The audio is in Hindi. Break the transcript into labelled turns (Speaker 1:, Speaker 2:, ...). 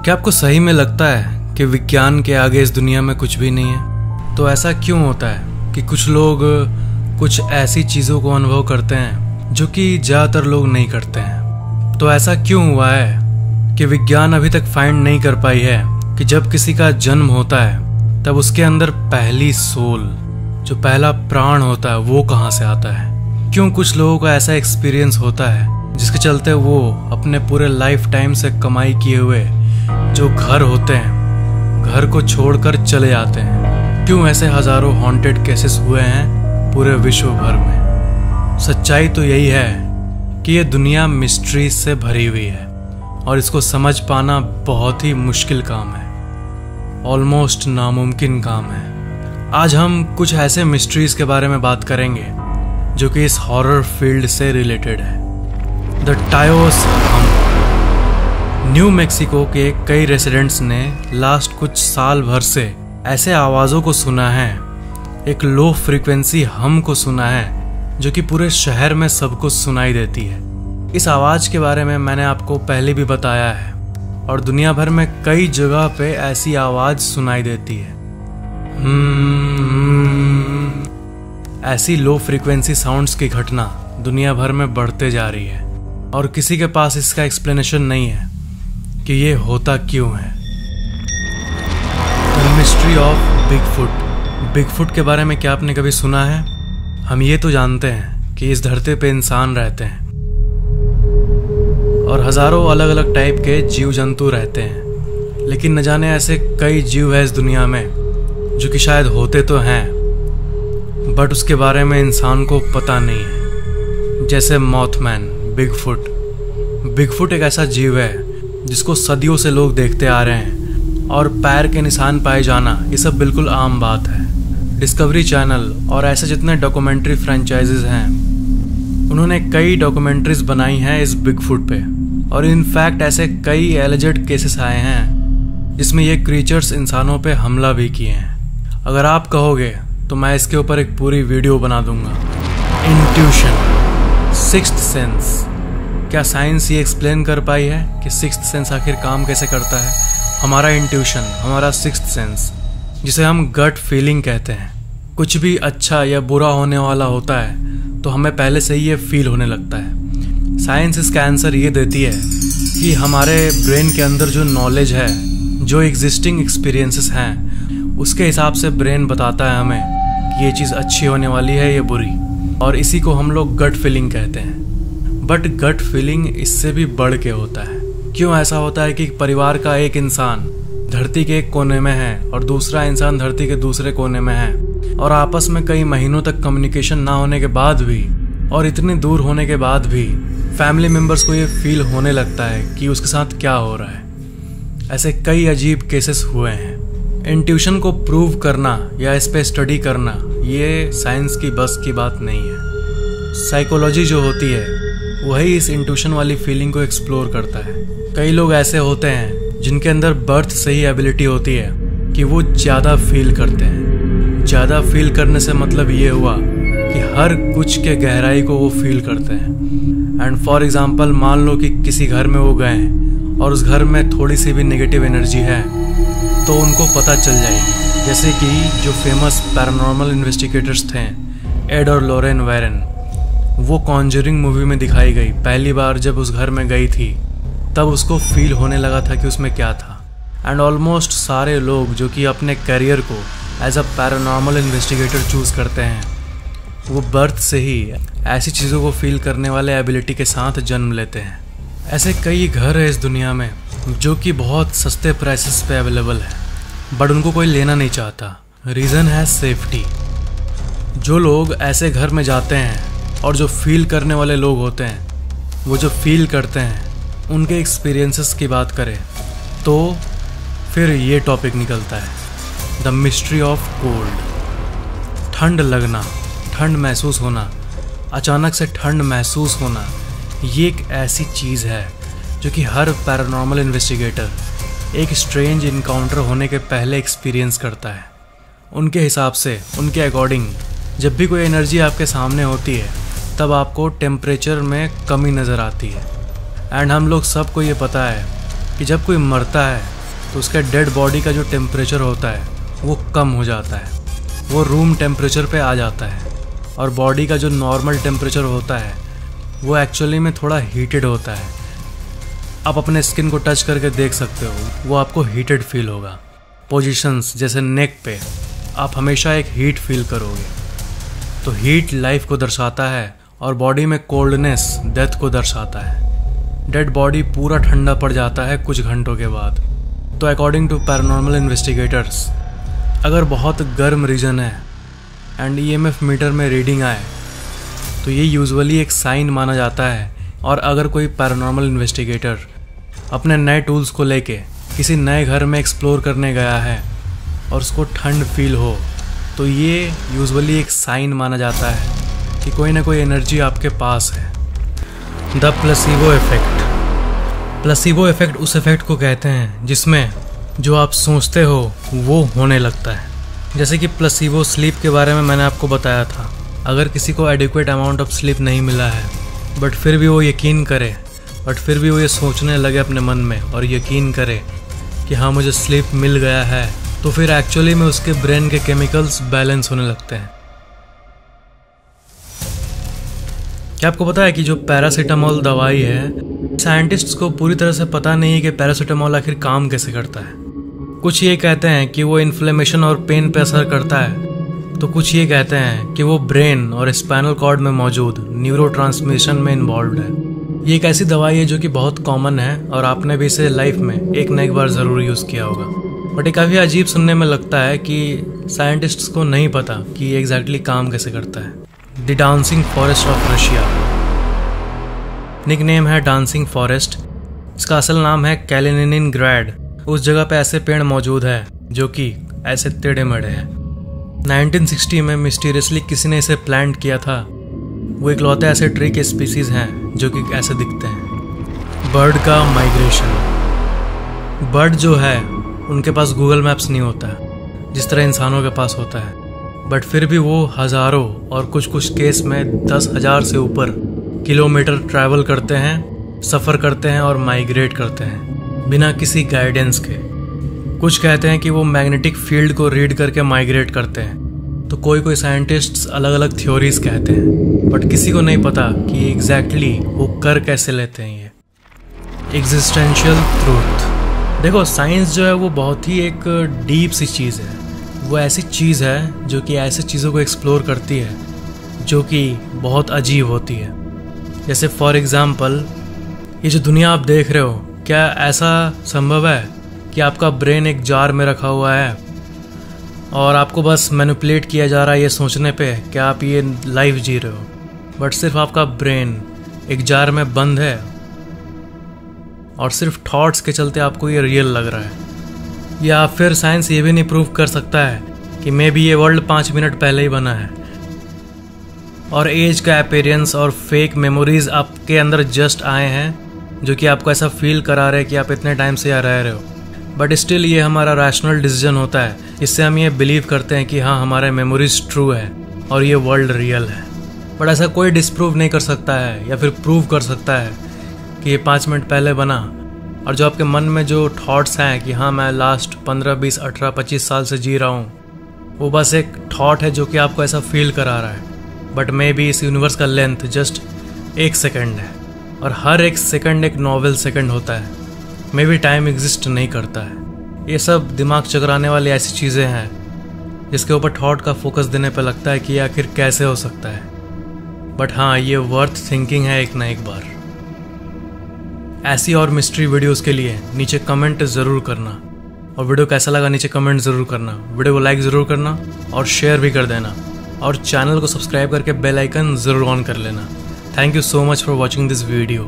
Speaker 1: क्या आपको सही में लगता है कि विज्ञान के आगे इस दुनिया में कुछ भी नहीं है? तो ऐसा क्यों होता है कि कुछ लोग कुछ ऐसी चीज़ों को अनुभव करते हैं जो कि ज़्यादातर लोग नहीं करते हैं? तो ऐसा क्यों हुआ है कि विज्ञान अभी तक फाइंड नहीं कर पाई है कि जब किसी का जन्म होता है तब उसके अंदर पहली सोल, जो पहला प्राण होता है, वो कहाँ से आता है? क्यों कुछ लोगों का ऐसा एक्सपीरियंस होता है जिसके चलते वो अपने पूरे लाइफ टाइम से कमाई किए हुए जो घर होते हैं, घर को छोड़कर चले जाते हैं? क्यों ऐसे हजारों हॉन्टेड केसेस हुए हैं पूरे विश्व भर में? सच्चाई तो यही है कि ये दुनिया मिस्ट्री से भरी हुई है और इसको समझ पाना बहुत ही मुश्किल काम है, ऑलमोस्ट नामुमकिन काम है। आज हम कुछ ऐसे मिस्ट्रीज के बारे में बात करेंगे जो कि इस हॉरर फील्ड से रिलेटेड है। The Taos Hum. New Mexico के कई रेसिडेंट्स ने लास्ट कुछ साल भर से ऐसे आवाज़ों को सुना है, एक लो फ्रीक्वेंसी हम को सुना है जो कि पूरे शहर में सबको सुनाई देती है। इस आवाज़ के बारे में मैंने आपको पहले भी बताया है और दुनिया भर में कई जगह पे ऐसी आवाज़ सुनाई देती है। ऐसी लो फ्रीक्वेंसी साउंड्स की घटना दुनिया भर में बढ़ते जा रही है और किसी के पास इसका एक्सप्लेनेशन नहीं है कि ये होता क्यों है। The mystery of Bigfoot. Bigfoot के बारे में क्या आपने कभी सुना है? हम ये तो जानते हैं कि इस धरती पे इंसान रहते हैं और हजारों अलग अलग टाइप के जीव जंतु रहते हैं, लेकिन न जाने ऐसे कई जीव है इस दुनिया में जो कि शायद होते तो हैं बट उसके बारे में इंसान को पता नहीं है। जैसे मॉथमैन, बिगफुट। बिगफुट एक ऐसा जीव है जिसको सदियों से लोग देखते आ रहे हैं और पैर के निशान पाए जाना ये सब बिल्कुल आम बात है। डिस्कवरी चैनल और ऐसे जितने डॉक्यूमेंट्री फ्रेंचाइजेज हैं उन्होंने कई डॉक्यूमेंट्रीज बनाई हैं इस बिगफुट पे और इनफैक्ट ऐसे कई एलिजेड केसेस आए हैं जिसमें ये क्रीचर्स इंसानों पे हमला भी किए हैं। अगर आप कहोगे तो मैं इसके ऊपर एक पूरी वीडियो बना दूंगा। Intuition, sixth sense. क्या साइंस ये एक्सप्लेन कर पाई है कि सिक्स्थ सेंस आखिर काम कैसे करता है? हमारा इंट्यूशन, हमारा सिक्स्थ सेंस, जिसे हम गट फीलिंग कहते हैं, कुछ भी अच्छा या बुरा होने वाला होता है तो हमें पहले से ही ये फील होने लगता है। साइंस इसका आंसर ये देती है कि हमारे ब्रेन के अंदर जो नॉलेज है, जो एग्जिस्टिंग एक्सपीरियंसेस हैं, उसके हिसाब से ब्रेन बताता है हमें कि ये चीज़ अच्छी होने वाली है या बुरी, और इसी को हम लोग गट फीलिंग कहते हैं। बट गट फीलिंग इससे भी बढ़ के होता है। क्यों ऐसा होता है कि परिवार का एक इंसान धरती के एक कोने में है और दूसरा इंसान धरती के दूसरे कोने में है और आपस में कई महीनों तक कम्युनिकेशन ना होने के बाद भी और इतने दूर होने के बाद भी फैमिली मेंबर्स को ये फील होने लगता है कि उसके साथ क्या हो रहा है? ऐसे कई अजीब केसेस हुए हैं। इंट्यूशन को प्रूव करना या इस पे स्टडी करना ये साइंस की बस की बात नहीं है। साइकोलॉजी जो होती है वही इस इंट्यूशन वाली फीलिंग को एक्सप्लोर करता है। कई लोग ऐसे होते हैं जिनके अंदर बर्थ से ही एबिलिटी होती है कि वो ज़्यादा फील करते हैं। ज़्यादा फील करने से मतलब ये हुआ कि हर कुछ के गहराई को वो फील करते हैं। एंड फॉर एग्जांपल, मान लो कि किसी घर में वो गए और उस घर में थोड़ी सी भी नेगेटिव एनर्जी है तो उनको पता चल जाएगी। जैसे कि जो फेमस पैरानॉर्मल इन्वेस्टिगेटर्स थे, एड और लॉरेन वैरन, वो कॉन्जरिंग मूवी में दिखाई गई। पहली बार जब उस घर में गई थी तब उसको फील होने लगा था कि उसमें क्या था। एंड ऑलमोस्ट सारे लोग जो कि अपने करियर को as a paranormal investigator choose करते हैं वो बर्थ से ही ऐसी चीज़ों को फील करने वाले एबिलिटी के साथ जन्म लेते हैं। ऐसे कई घर है इस दुनिया में जो कि बहुत सस्ते प्राइसेस पे अवेलेबल है बट उनको कोई लेना नहीं चाहता। रीज़न है सेफ्टी। जो लोग ऐसे घर में जाते हैं और जो फील करने वाले लोग होते हैं, वो जो फील करते हैं, उनके एक्सपीरियंसेस की बात करें तो फिर ये टॉपिक निकलता है, द मिस्ट्री ऑफ कोल्ड। ठंड लगना, ठंड महसूस होना, अचानक से ठंड महसूस होना, ये एक ऐसी चीज़ है जो कि हर पैरानॉर्मल इन्वेस्टिगेटर एक स्ट्रेंज इनकाउंटर होने के पहले एक्सपीरियंस करता है। उनके हिसाब से, उनके अकॉर्डिंग, जब भी कोई एनर्जी आपके सामने होती है तब आपको टेम्परेचर में कमी नज़र आती है। एंड हम लोग सबको ये पता है कि जब कोई मरता है तो उसके डेड बॉडी का जो टेम्परेचर होता है वो कम हो जाता है, वो रूम टेम्परेचर पे आ जाता है। और बॉडी का जो नॉर्मल टेम्परेचर होता है वो एक्चुअली में थोड़ा हीटेड होता है। आप अपने स्किन को टच करके देख सकते हो, वो आपको हीटेड फील होगा। पोजीशंस जैसे नेक पे आप हमेशा एक हीट फील करोगे। तो हीट लाइफ को दर्शाता है और बॉडी में कोल्डनेस डेथ को दर्शाता है। डेड बॉडी पूरा ठंडा पड़ जाता है कुछ घंटों के बाद। तो अकॉर्डिंग टू पैरानॉर्मल इन्वेस्टिगेटर्स, अगर बहुत गर्म रीजन है एंड EMF मीटर में रीडिंग आए तो ये यूजुअली एक साइन माना जाता है। और अगर कोई पैरानॉर्मल इन्वेस्टिगेटर अपने नए टूल्स को लेके किसी नए घर में एक्सप्लोर करने गया है और उसको ठंड फील हो तो ये यूजुअली एक साइन माना जाता है कि कोई ना कोई एनर्जी आपके पास है। The placebo effect. Placebo effect उस इफेक्ट को कहते हैं जिसमें जो आप सोचते हो वो होने लगता है। जैसे कि प्लेसिबो स्लीप के बारे में मैंने आपको बताया था। अगर किसी को एडिक्वेट अमाउंट ऑफ स्लीप नहीं मिला है बट फिर भी वो यकीन करे, बट फिर भी वो ये सोचने लगे अपने मन में और यकीन करे कि हाँ मुझे स्लीप मिल गया है, तो फिर एक्चुअली में उसके ब्रेन के केमिकल्स बैलेंस होने लगते हैं। क्या आपको पता है कि जो पैरासीटामोल दवाई है, साइंटिस्ट्स को पूरी तरह से पता नहीं है कि पैरासीटामोल आखिर काम कैसे करता है। कुछ ये कहते हैं कि वो इन्फ्लेमेशन और पेन पे असर करता है, तो कुछ ये कहते हैं कि वो ब्रेन और स्पाइनल कॉर्ड में मौजूद न्यूरोट्रांसमिशन में इन्वॉल्व है। ये एक ऐसी दवाई है जो कि बहुत कॉमन है और आपने भी इसे लाइफ में एक न एक बार ज़रूर यूज़ किया होगा। बट ये काफ़ी अजीब सुनने में लगता है कि साइंटिस्ट्स को नहीं पता कि ये एग्जैक्टली काम कैसे करता है। The dancing forest of Russia, nick name है डांसिंग फॉरेस्ट। इसका असल नाम है कैलिनिनग्राड। उस जगह पे ऐसे पेड़ मौजूद है जो कि ऐसे टेढ़े मेढ़े हैं। 1960 में मिस्टीरियसली किसी ने इसे प्लांट किया था। वो इकलौते ऐसे ट्री के स्पीसीज हैं जो कि ऐसे दिखते हैं। बर्ड का माइग्रेशन। बर्ड जो है उनके पास गूगल मैप्स नहीं होता है जिस तरह इंसानों के पास होता है, बट फिर भी वो हज़ारों और कुछ कुछ केस में 10,000 से ऊपर किलोमीटर ट्रैवल करते हैं, सफ़र करते हैं और माइग्रेट करते हैं बिना किसी गाइडेंस के। कुछ कहते हैं कि वो मैग्नेटिक फील्ड को रीड करके माइग्रेट करते हैं, तो कोई साइंटिस्ट्स अलग अलग थ्योरीज कहते हैं, बट किसी को नहीं पता कि एग्जैक्टली वो कर कैसे लेते हैं ये। Existential truth. देखो, साइंस जो है वो बहुत ही एक डीप सी चीज़ है। वो ऐसी चीज़ है जो कि ऐसे चीज़ों को एक्सप्लोर करती है जो कि बहुत अजीब होती है। जैसे फॉर एग्ज़ाम्पल, ये जो दुनिया आप देख रहे हो, क्या ऐसा संभव है कि आपका ब्रेन एक जार में रखा हुआ है और आपको बस मैनिपुलेट किया जा रहा है ये सोचने पे कि आप ये लाइफ जी रहे हो, बट सिर्फ आपका ब्रेन एक जार में बंद है और सिर्फ थॉट्स के चलते आपको ये रियल लग रहा है। या फिर साइंस ये भी नहीं प्रूव कर सकता है कि मे बी ये वर्ल्ड 5 मिनट पहले ही बना है और एज का अपीयरेंस और फेक मेमोरीज आपके अंदर जस्ट आए हैं जो कि आपको ऐसा फील करा रहे हैं कि आप इतने टाइम से यहाँ रह रहे हो, बट स्टिल ये हमारा रैशनल डिसीजन होता है। इससे हम ये बिलीव करते हैं कि हाँ, हमारे मेमोरीज ट्रू है और ये वर्ल्ड रियल है। बट ऐसा कोई डिस्प्रूव नहीं कर सकता है या फिर प्रूव कर सकता है कि ये 5 मिनट पहले बना। और जो आपके मन में जो थॉट्स हैं कि हाँ मैं लास्ट 15, 20, 18, 25 साल से जी रहा हूँ, वो बस एक थॉट है जो कि आपको ऐसा फील करा रहा है। बट मे बी इस यूनिवर्स का लेंथ जस्ट 1 सेकेंड है और हर 1 सेकेंड एक नॉवेल सेकेंड होता है। मे बी टाइम एग्जिस्ट नहीं करता है। ये सब दिमाग चकराने वाली ऐसी चीज़ें हैं जिसके ऊपर थॉट का फोकस देने पर लगता है कि ये आखिर कैसे हो सकता है। बट हाँ, ये वर्थ थिंकिंग है एक ना एक बार। ऐसी और मिस्ट्री वीडियोस के लिए नीचे कमेंट ज़रूर करना और वीडियो कैसा लगा नीचे कमेंट ज़रूर करना। वीडियो को लाइक ज़रूर करना और शेयर भी कर देना और चैनल को सब्सक्राइब करके बेल आइकन ज़रूर ऑन कर लेना। Thank you so much for watching this video.